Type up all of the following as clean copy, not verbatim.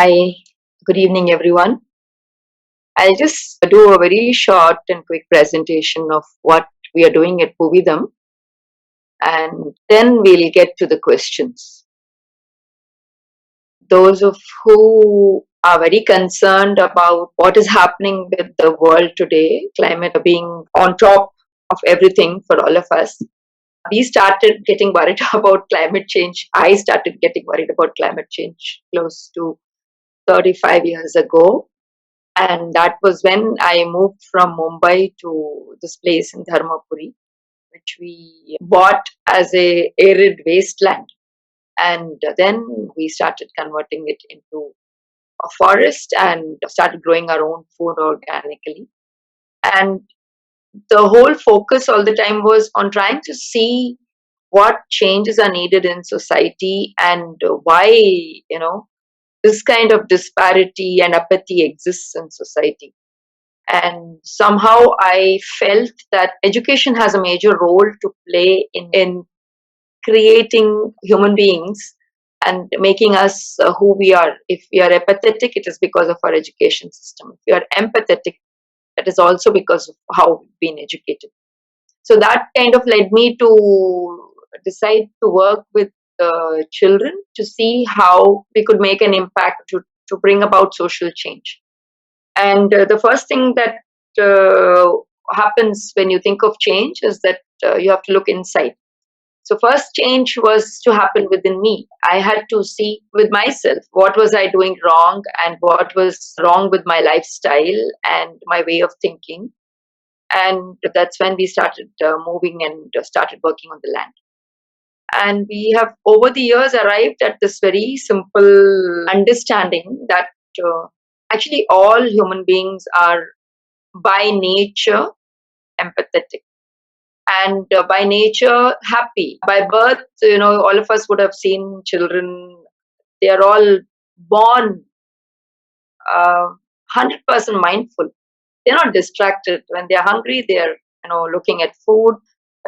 Hi, good evening, everyone. I'll just do a very short and quick presentation of what we are doing at Puvidham, and then we'll get to the questions. Those of who are very concerned about what is happening with the world today, climate being on top of everything for all of us, we started getting worried about climate change. I started getting worried about climate change close to 35 years ago. And that was when I moved from Mumbai to this place in Dharmapuri, which we bought as a arid wasteland. And then we started converting it into a forest and started growing our own food organically. And the whole focus all the time was on trying to see what changes are needed in society and why, this kind of disparity and apathy exists in society. And somehow I felt that education has a major role to play in creating human beings and making us who we are. If we are apathetic, it is because of our education system. If we are empathetic, that is also because of how we've been educated. So that kind of led me to decide to work with children to see how we could make an impact to bring about social change. And the first thing that happens when you think of change is that you have to look inside. So first change was to happen within me. I had to see with myself what was I doing wrong and what was wrong with my lifestyle and my way of thinking. And that's when we started moving and started working on the land. And we have over the years arrived at this very simple understanding that actually all human beings are by nature empathetic and by nature happy. By birth, all of us would have seen children, they are all born 100% mindful. They're not distracted. When they're hungry, they're looking at food.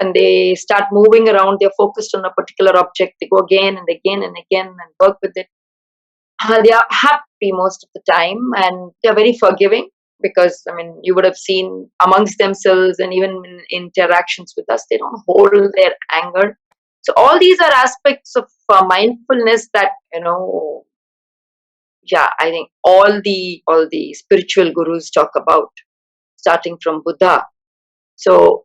When they start moving around, they're focused on a particular object. They go again and again and again and work with it. They are happy most of the time, and they're very forgiving because you would have seen amongst themselves and even in interactions with us, they don't hold their anger. So all these are aspects of mindfulness that I think all the spiritual gurus talk about, starting from Buddha. So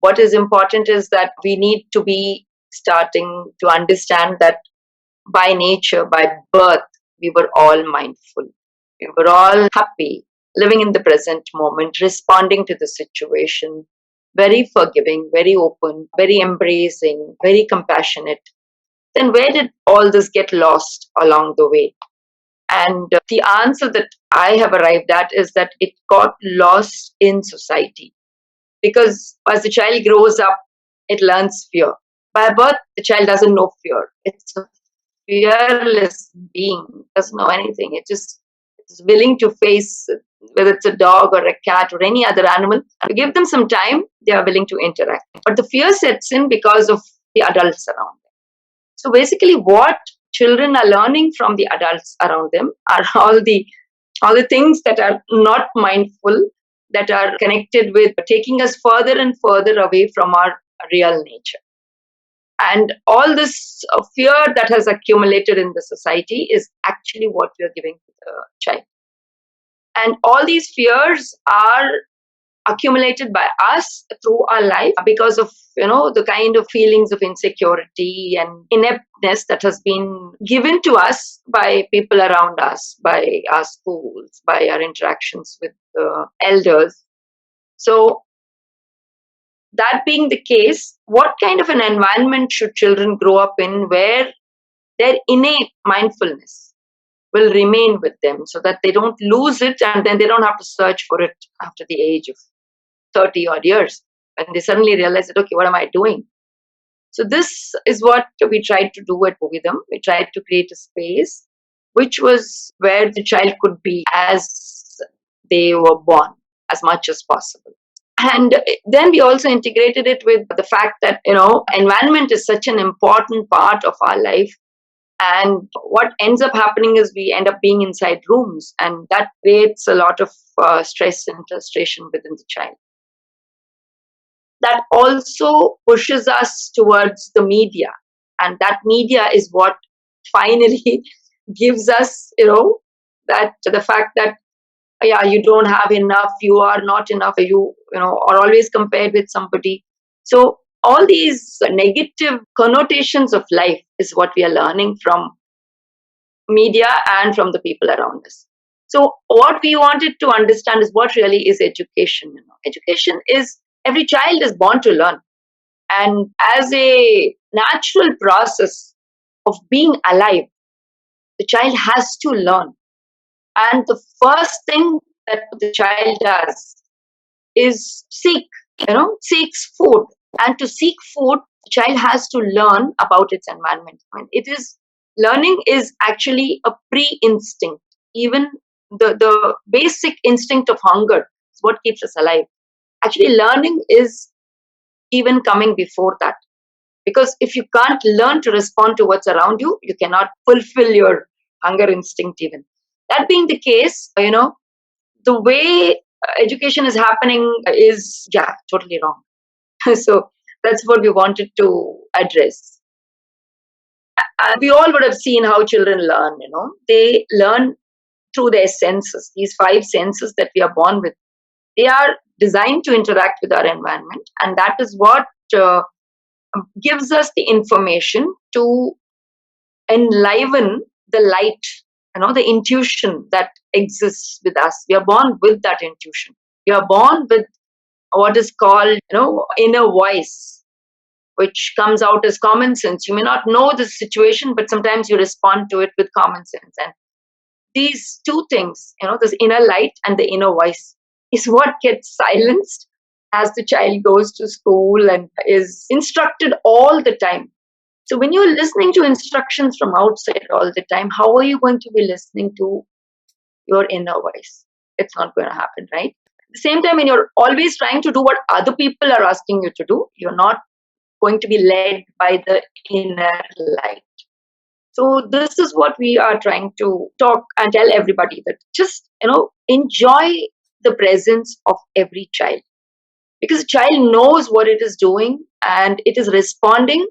what is important is that we need to be starting to understand that by nature, by birth, we were all mindful. We were all happy, living in the present moment, responding to the situation, very forgiving, very open, very embracing, very compassionate. Then where did all this get lost along the way? And the answer that I have arrived at is that it got lost in society. Because as the child grows up, it learns fear. By birth, the child doesn't know fear. It's a fearless being, doesn't know anything. It just is willing to face, whether it's a dog or a cat or any other animal. To give them some time, they are willing to interact. But the fear sets in because of the adults around them. So basically, what children are learning from the adults around them are all the things that are not mindful, that are connected with taking us further and further away from our real nature. And all this fear that has accumulated in the society is actually what we are giving to the child. And all these fears are accumulated by us through our life because of the kind of feelings of insecurity and ineptness that has been given to us by people around us, by our schools, by our interactions with elders. So that being the case, what kind of an environment should children grow up in where their innate mindfulness will remain with them so that they don't lose it and then they don't have to search for it after the age of 30 odd years and they suddenly realize that, okay, what am I doing? So this is what we tried to do at Puvidham. We tried to create a space which was where the child could be as they were born as much as possible. And then we also integrated it with the fact that, environment is such an important part of our life. And what ends up happening is we end up being inside rooms, and that creates a lot of stress and frustration within the child. That also pushes us towards the media, and that media is what finally gives us, that the fact that, yeah, you don't have enough, you are not enough, you know are always compared with somebody. So all these negative connotations of life is what we are learning from media and from the people around us. So what we wanted to understand is what really is education. Education is, every child is born to learn, and as a natural process of being alive, the child has to learn. And the first thing that the child does is seeks food. And to seek food, the child has to learn about its environment. I mean, learning is actually a pre-instinct. Even the basic instinct of hunger is what keeps us alive. Actually, learning is even coming before that. Because if you can't learn to respond to what's around you, you cannot fulfill your hunger instinct even. That being the case, the way education is happening is, yeah, totally wrong. So that's what we wanted to address. And we all would have seen how children learn. They learn through their senses. These five senses that we are born with, they are designed to interact with our environment, and that is what gives us the information to enliven the light, the intuition that exists with us. We are born with that intuition. We are born with what is called, inner voice, which comes out as common sense. You may not know the situation, but sometimes you respond to it with common sense. And these two things, this inner light and the inner voice, is what gets silenced as the child goes to school and is instructed all the time. So when you're listening to instructions from outside all the time, how are you going to be listening to your inner voice? It's not going to happen, right? At the same time, when you're always trying to do what other people are asking you to do, you're not going to be led by the inner light. So this is what we are trying to talk and tell everybody, that just, enjoy the presence of every child, because a child knows what it is doing and it is responding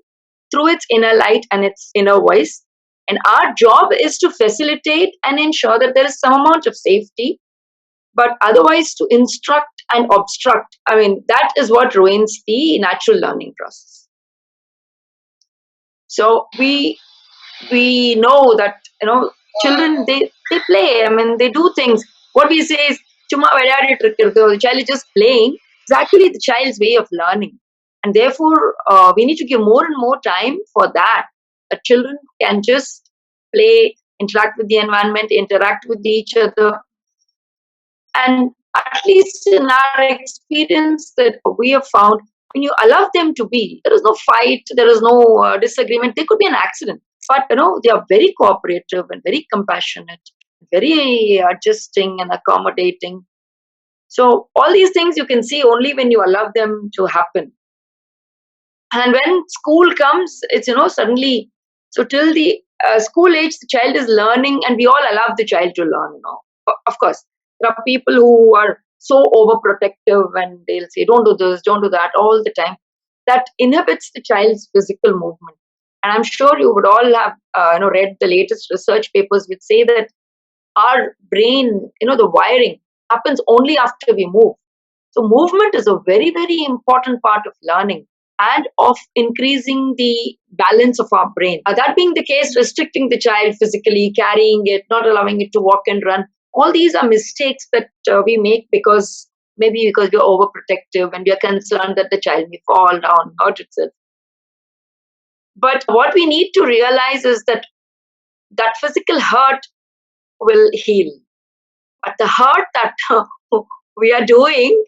through its inner light and its inner voice. And our job is to facilitate and ensure that there is some amount of safety, but otherwise to instruct and obstruct, I mean, that is what ruins the natural learning process. So we know that, children, they play, I mean, they do things. What we say is, chumma vilayadittu irukkirathu, the child is just playing. It's actually the child's way of learning. And therefore, we need to give more and more time for that. That children can just play, interact with the environment, interact with each other. And at least in our experience that we have found, when you allow them to be, there is no fight, there is no disagreement. There could be an accident, but they are very cooperative and very compassionate, very adjusting and accommodating. So all these things you can see only when you allow them to happen. And when school comes, it's, suddenly, so till the school age, the child is learning, and we all allow the child to learn. Of course, there are people who are so overprotective, and they'll say, don't do this, don't do that all the time. That inhibits the child's physical movement. And I'm sure you would all have read the latest research papers which say that our brain, the wiring happens only after we move. So movement is a very, very important part of learning and of increasing the balance of our brain. That being the case, restricting the child physically, carrying it, not allowing it to walk and run, all these are mistakes that we make because we're overprotective and we are concerned that the child may fall down, hurt itself. But what we need to realize is that physical hurt will heal. But the hurt that we are doing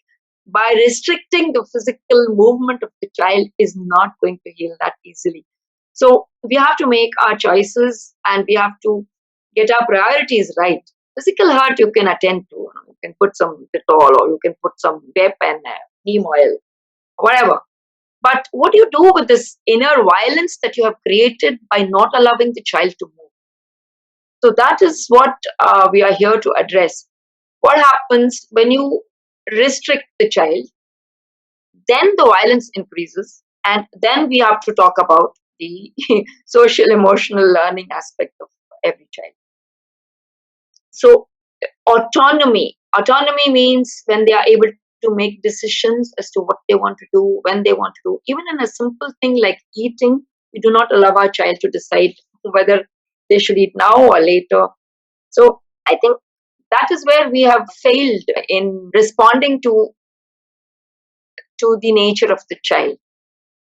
by restricting the physical movement of the child is not going to heal that easily. So we have to make our choices, and we have to get our priorities right. Physical hurt you can attend to. You can put some Dettol, or you can put some Dep and neem oil, whatever. But what do you do with this inner violence that you have created by not allowing the child to move? So that is what we are here to address. What happens when you restrict the child? Then the violence increases, and then we have to talk about the social emotional learning aspect of every child. So autonomy means when they are able to make decisions as to what they want to do, when they want to do. Even in a simple thing like eating, we do not allow our child to decide whether they should eat now or later. So I think that is where we have failed in responding to the nature of the child.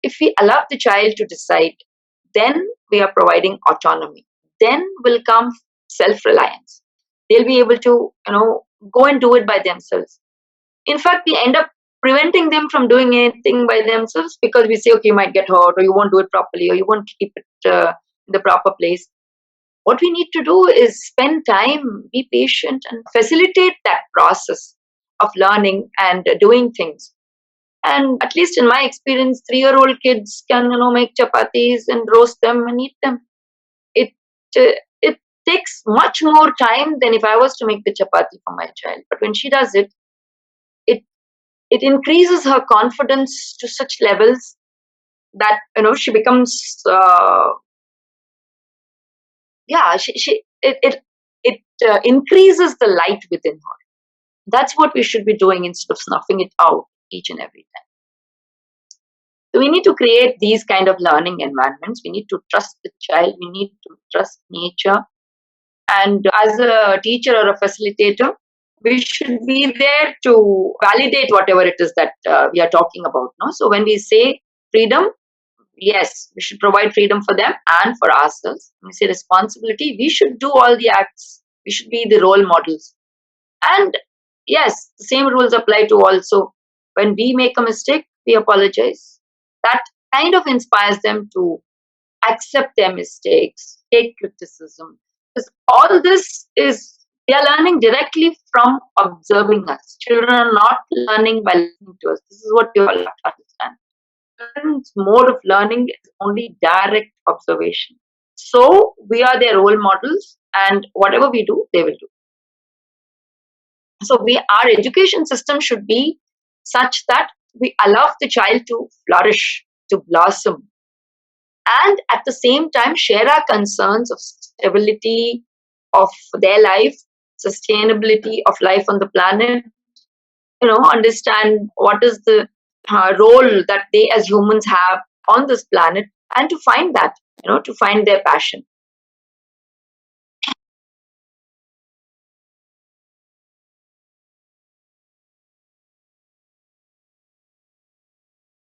If we allow the child to decide, then we are providing autonomy. Then will come self-reliance. They'll be able to, go and do it by themselves. In fact, we end up preventing them from doing anything by themselves because we say, okay, you might get hurt, or you won't do it properly, or you won't keep it in the proper place. What we need to do is spend time, be patient, and facilitate that process of learning and doing things. And at least in my experience, 3-year-old kids can, make chapatis and roast them and eat them. It it takes much more time than if I was to make the chapati for my child. But when she does it, it it increases her confidence to such levels that she becomes she it increases the light within her. That's what we should be doing instead of snuffing it out each and every time. So we need to create these kind of learning environments. We need to trust the child. We need to trust nature. And as a teacher or a facilitator, we should be there to validate whatever it is that we are talking about. No? So when we say freedom, yes, we should provide freedom for them and for ourselves. When we say responsibility, we should do all the acts. We should be the role models. And yes, the same rules apply to also when we make a mistake, we apologize. That kind of inspires them to accept their mistakes, take criticism. Because all this is, they are learning directly from observing us. Children are not learning by listening to us. This is what you all have to understand. Children's mode of learning is only direct observation. So we are their role models, and whatever we do, they will do. So our education system should be such that we allow the child to flourish, to blossom, and at the same time share our concerns of stability of their life, sustainability of life on the planet, understand what is the role that they as humans have on this planet, and to find that, to find their passion.